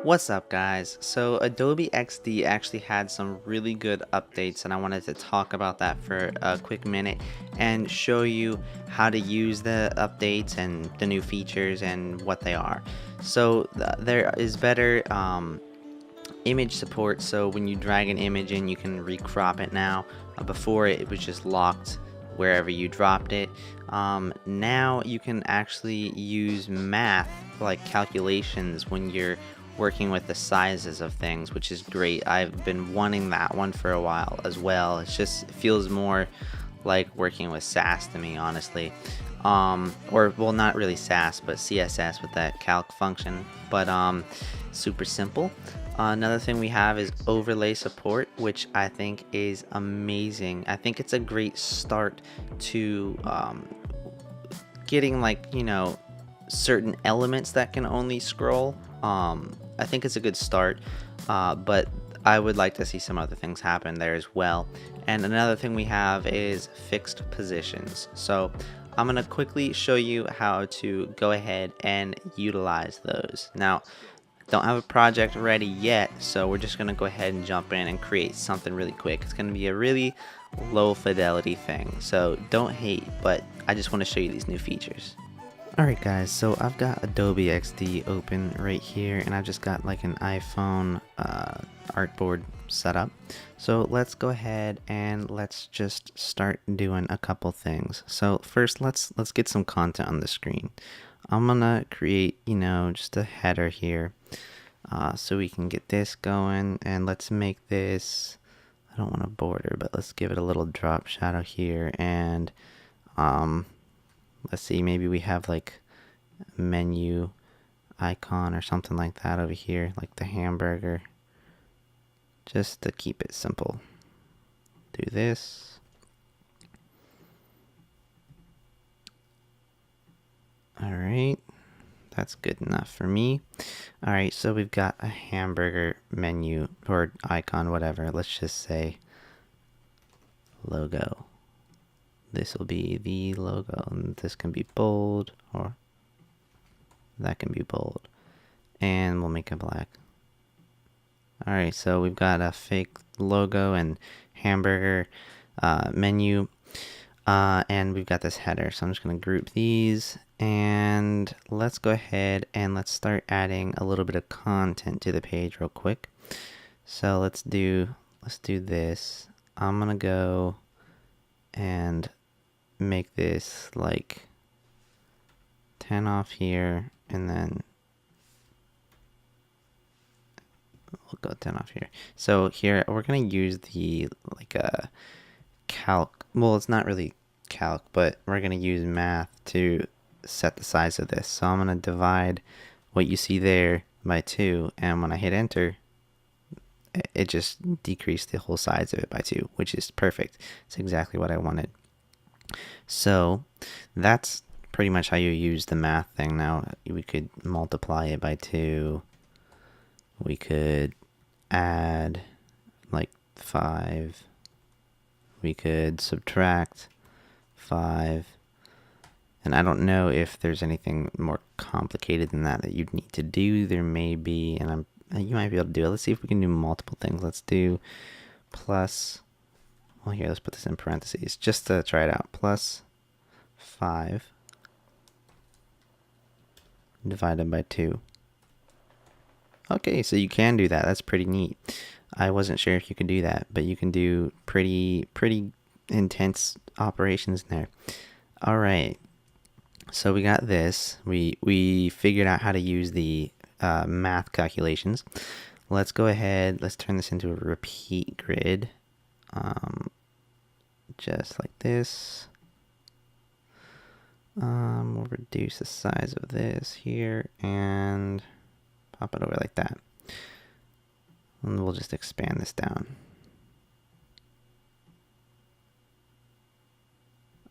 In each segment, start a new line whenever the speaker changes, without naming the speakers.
What's up, guys? So Adobe XD actually had some really good updates, and I wanted to talk about that for a quick minute and show you how to use the updates and the new features and what they are. So there is better image support, so when you drag an image in, you can recrop it now. Before it was just locked wherever you dropped it. Now you can actually use math, like calculations, when you're working with the sizes of things, which is great. I've been wanting that one for a while as well. It feels more like working with SAS to me, honestly. Or well, not really SAS, but CSS with that calc function, but super simple. Another thing we have is overlay support, which I think is amazing. I think it's a great start to getting, like, certain elements that can only scroll. I think it's a good start, but I would like to see some other things happen there as well. And another thing we have is fixed positions. So I'm going to quickly show you how to go ahead and utilize those. Now, don't have a project ready yet, so we're just going to go ahead and jump in and create something really quick. It's going to be a really low fidelity thing, so don't hate, but I just want to show you these new features. Alright guys, so I've got Adobe XD open right here, and I've just got like an iPhone artboard set up. So let's go ahead and let's just start doing a couple things. So first, let's get some content on the screen. I'm gonna create, just a header here, so we can get this going, and let's make this, I don't want a border, but let's give it a little drop shadow here, and let's see, maybe we have like a menu icon or something like that over here, like the hamburger, just to keep it simple. Do this. Alright, that's good enough for me. Alright, so we've got a hamburger menu or icon, whatever. Let's just say logo. This will be the logo, and this can be bold, or that can be bold, and we'll make it black. Alright, so we've got a fake logo and hamburger menu, and we've got this header. So I'm just going to group these, and let's go ahead and let's start adding a little bit of content to the page real quick. So let's do this. I'm going to go and make this like 10 off here, and then we'll go 10 off here. So here we're going to use the like a calc. Well, it's not really calc, but we're going to use math to set the size of this. So I'm going to divide what you see there by 2, and when I hit enter, it just decreased the whole size of it by 2, which is perfect. It's exactly what I wanted. So that's pretty much how you use the math thing. Now we could multiply it by 2. We could add like 5. We could subtract 5. And I don't know if there's anything more complicated than that you'd need to do. There may be, and you might be able to do it. Let's see if we can do multiple things. Let's do plus, well, here, let's put this in parentheses just to try it out. Plus 5 divided by 2. Okay, so you can do that. That's pretty neat. I wasn't sure if you could do that, but you can do pretty intense operations in there. All right, so we got this. We figured out how to use the math calculations. Let's go ahead. Let's turn this into a repeat grid, just like this. We'll reduce the size of this here and pop it over like that. And we'll just expand this down.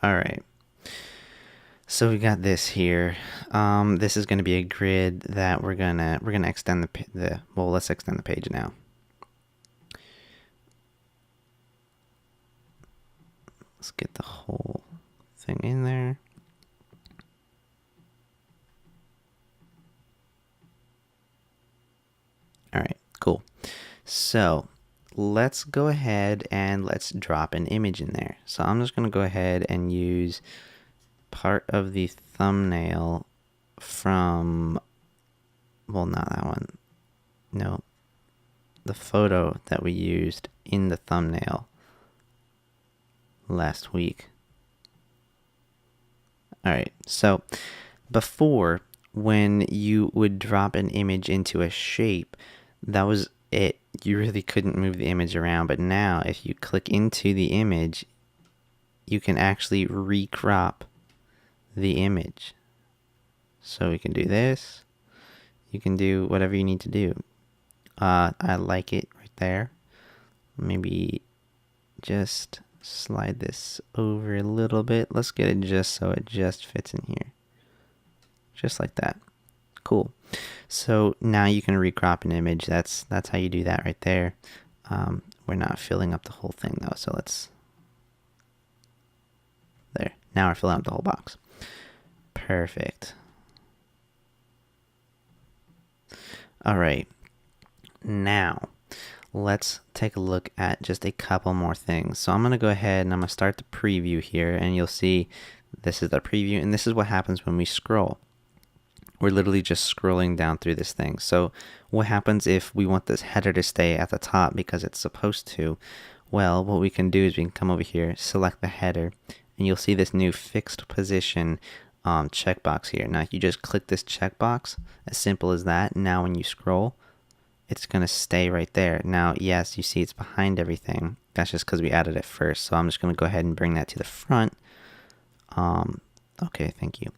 All right. So we got this here. This is going to be a grid that we're gonna extend well, let's extend the page now. Let's get the whole thing in there. Cool. So let's go ahead and let's drop an image in there. So I'm just going to go ahead and use part of the thumbnail from, well, not that one. No, the photo that we used in the thumbnail last week. All right, so before, when you would drop an image into a shape, that was it. You really couldn't move the image around, but now if you click into the image, you can actually recrop the image. So we can do this. You can do whatever you need to do. I like it right there. Maybe just slide this over a little bit. Let's get it just so it just fits in here. Just like that. Cool. So now you can recrop an image. That's how you do that right there. We're not filling up the whole thing though, so let's, there. Now we're filling up the whole box. Perfect. All right. Now let's take a look at just a couple more things. So I'm going to go ahead and I'm going to start the preview here, and you'll see this is the preview, and this is what happens when we scroll. We're literally just scrolling down through this thing. So what happens if we want this header to stay at the top because it's supposed to? Well, what we can do is we can come over here, select the header, and you'll see this new fixed position checkbox here. Now, if you just click this checkbox, as simple as that, now when you scroll, it's going to stay right there. Now, yes, you see it's behind everything. That's just because we added it first. So I'm just going to go ahead and bring that to the front. Okay, thank you.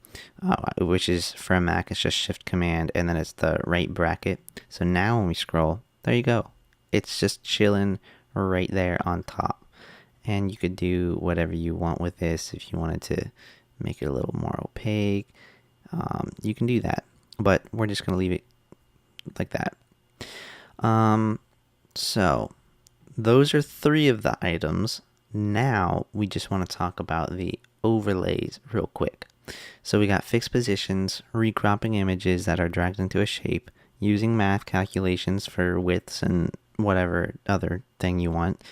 Which is for a Mac, it's just Shift Command, and then it's the right bracket. So now when we scroll, there you go. It's just chilling right there on top. And you could do whatever you want with this. If you wanted to make it a little more opaque, you can do that. But we're just going to leave it like that. So those are 3 of the items. Now we just want to talk about the overlays real quick. So we got fixed positions, recropping images that are dragged into a shape, using math calculations for widths and whatever other thing you want.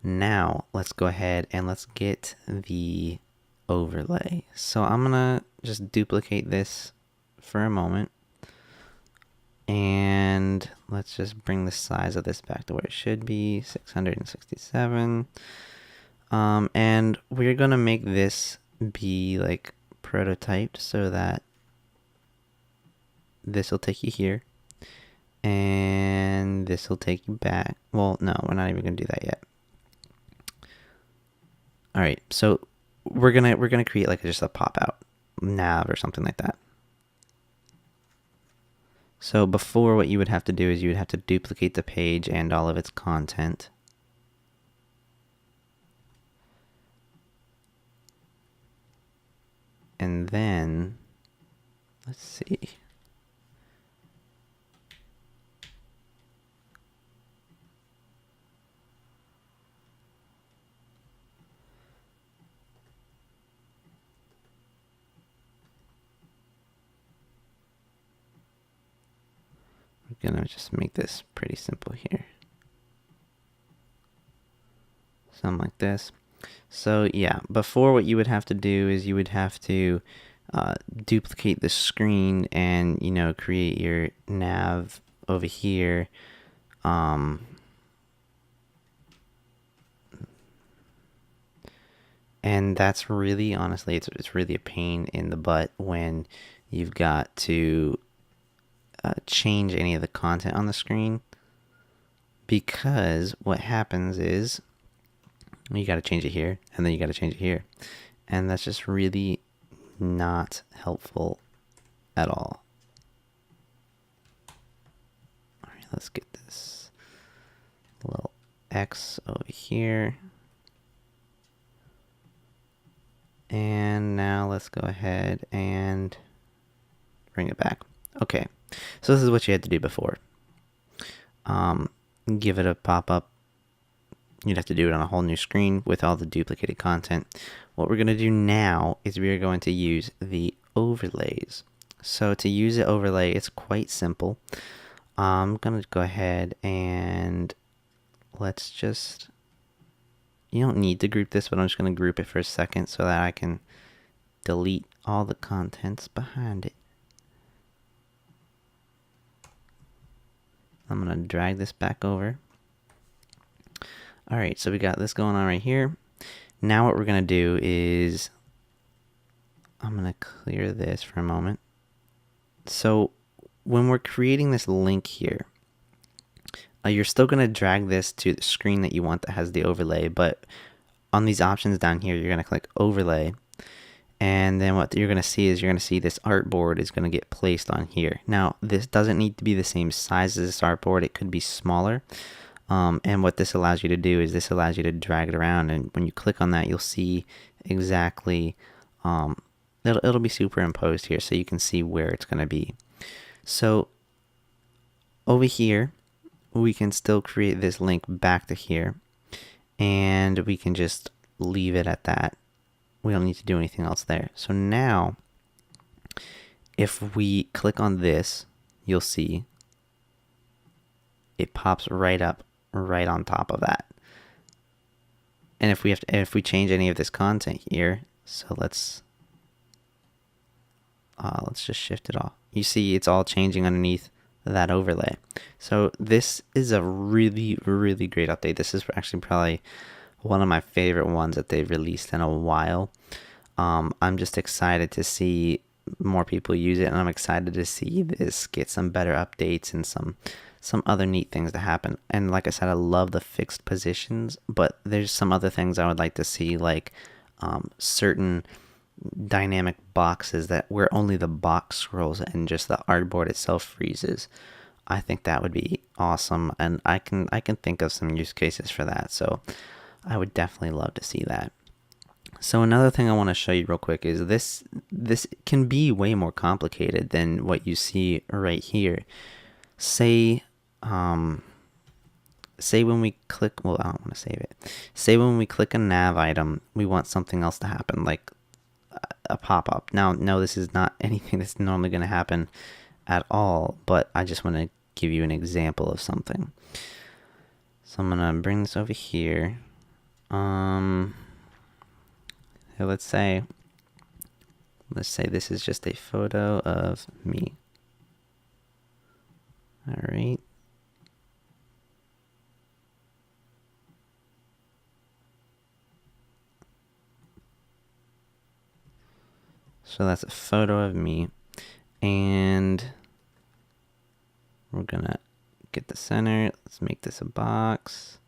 Now let's go ahead and let's get the overlay. So I'm gonna just duplicate this for a moment, and let's just bring the size of this back to where it should be, 667. And we're gonna make this be like prototyped so that this will take you here, and this will take you back. Well, no, we're not even gonna do that yet. All right, so we're gonna create like just a pop out nav or something like that. So before, what you would have to do is you would have to duplicate the page and all of its content. And then, let's see. We're gonna just make this pretty simple here. Something like this. So yeah, before, what you would have to do is you would have to duplicate the screen and, you know, create your nav over here. And that's really, honestly, it's really a pain in the butt when you've got to change any of the content on the screen, because what happens is you got to change it here, and then you got to change it here, and that's just really not helpful at all. All right, let's get this little X over here, and now let's go ahead and bring it back. Okay, so this is what you had to do before. Give it a pop-up. You'd have to do it on a whole new screen with all the duplicated content. What we're going to do now is we are going to use the overlays. So to use the overlay, it's quite simple. I'm gonna go ahead and let's just, you don't need to group this, but I'm just gonna group it for a second so that I can delete all the contents behind it. I'm gonna drag this back over. Alright, so we got this going on right here. Now what we're gonna do is, I'm gonna clear this for a moment. So when we're creating this link here, you're still gonna drag this to the screen that you want that has the overlay, but on these options down here, you're gonna click overlay, and then what you're gonna see is this artboard is gonna get placed on here. Now this doesn't need to be the same size as this artboard, it could be smaller. And what this allows you to do is this allows you to drag it around, and when you click on that, you'll see exactly, it'll be superimposed here so you can see where it's going to be. So over here, we can still create this link back to here, and we can just leave it at that. We don't need to do anything else there. So now, if we click on this, you'll see it pops right up right on top of that. And if we change any of this content here, so let's just shift it off. You see it's all changing underneath that overlay. So this is a really, really great update. This is actually probably one of my favorite ones that they've released in a while. I'm just excited to see more people use it, and I'm excited to see this get some better updates and some other neat things to happen. And like I said, I love the fixed positions, but there's some other things I would like to see, like certain dynamic boxes that where only the box scrolls and just the artboard itself freezes. I think that would be awesome, and I can think of some use cases for that, so I would definitely love to see that. So another thing I want to show you real quick is this can be way more complicated than what you see right here. Say when we click, well, I don't want to save it. Say when we click a nav item, we want something else to happen, like a pop-up. Now, no, this is not anything that's normally going to happen at all, but I just want to give you an example of something. So I'm going to bring this over here. So let's say this is just a photo of me. All right. So that's a photo of me, and we're gonna get the center. Let's make this a box.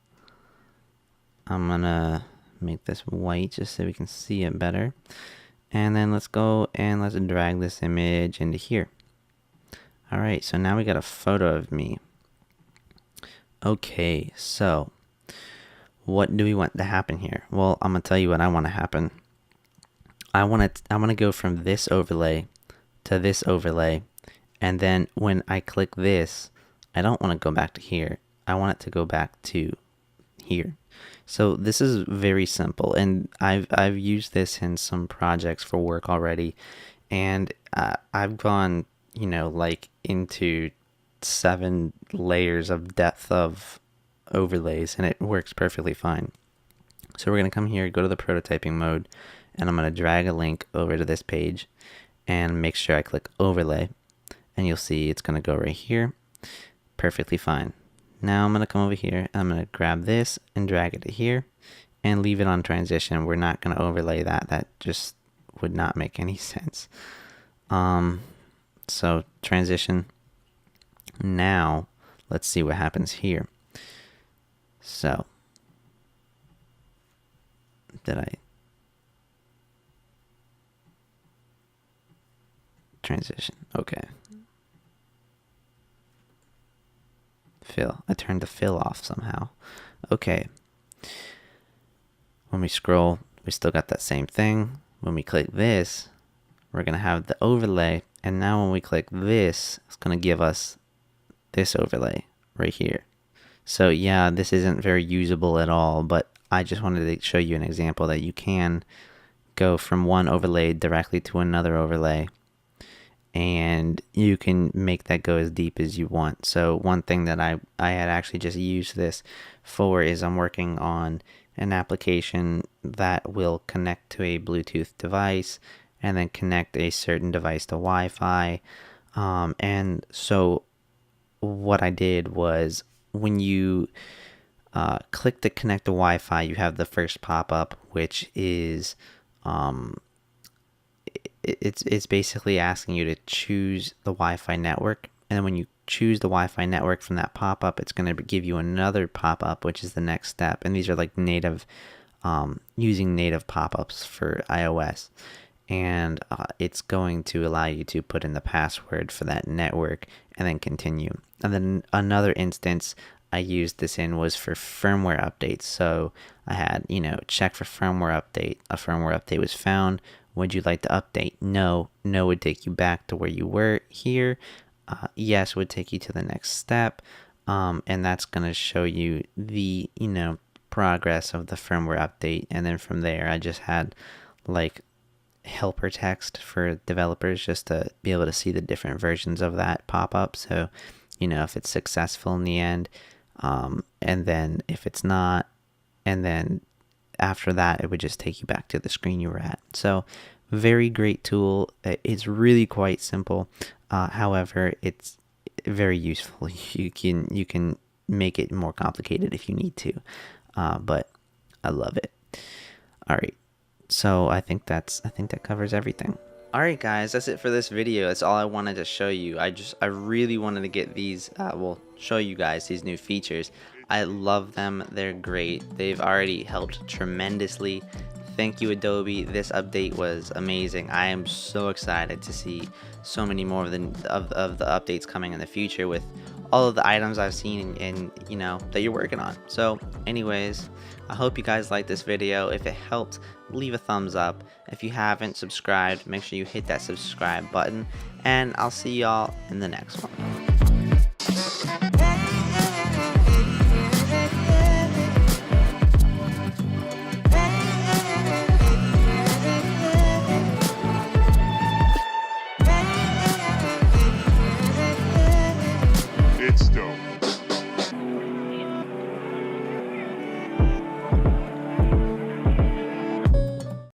I'm gonna make this white just so we can see it better. And then let's go and let's drag this image into here. All right, so now we got a photo of me. Okay, so what do we want to happen here? Well, I'm gonna tell you what I want to happen. I want to go from this overlay to this overlay, and then when I click this, I don't want to go back to here. I want it to go back to here. So this is very simple, and I've used this in some projects for work already, and I've gone, like into 7 layers of depth of overlays, and it works perfectly fine. So we're going to come here, go to the prototyping mode, and I'm going to drag a link over to this page and make sure I click overlay, and you'll see it's going to go right here. Perfectly fine. Now I'm going to come over here, I'm going to grab this and drag it to here and leave it on transition. We're not going to overlay that. That just would not make any sense. So transition. Now let's see what happens here. So did I transition? Okay. Fill. I turned the fill off somehow. Okay. When we scroll, we still got that same thing. When we click this, we're going to have the overlay. And now when we click this, it's going to give us this overlay right here. So yeah, this isn't very usable at all, but I just wanted to show you an example that you can go from one overlay directly to another overlay and you can make that go as deep as you want. So one thing that I had actually just used this for is I'm working on an application that will connect to a Bluetooth device and then connect a certain device to Wi-Fi. And so what I did was when you click to connect to Wi-Fi, you have the first pop-up, which is it's basically asking you to choose the Wi-Fi network, and then when you choose the Wi-Fi network from that pop-up, it's going to give you another pop-up, which is the next step. And these are like native, using native pop-ups for iOS, and it's going to allow you to put in the password for that network and then continue. And then another instance I used this in was for firmware updates. So I had, check for firmware update. A firmware update was found. Would you like to update? No. No would take you back to where you were here. Yes would take you to the next step. And that's going to show you the, progress of the firmware update. And then from there, I just had like helper text for developers just to be able to see the different versions of that pop up. So, if it's successful in the end, and then if it's not, and then after that, it would just take you back to the screen you were at. So very great tool. It's really quite simple. However, it's very useful. You can make it more complicated if you need to, but I love it. All right. So I think that covers everything. Alright guys, that's it for this video. That's all I wanted to show you. I really wanted to get these, show you guys these new features. I love them. They're great. They've already helped tremendously. Thank you, Adobe. This update was amazing. I am so excited to see so many more of the updates coming in the future with all of the items I've seen and that you're working on. So anyways, I hope you guys liked this video. If it helped, leave a thumbs up. If you haven't subscribed, make sure you hit that subscribe button, and I'll see y'all in the next one.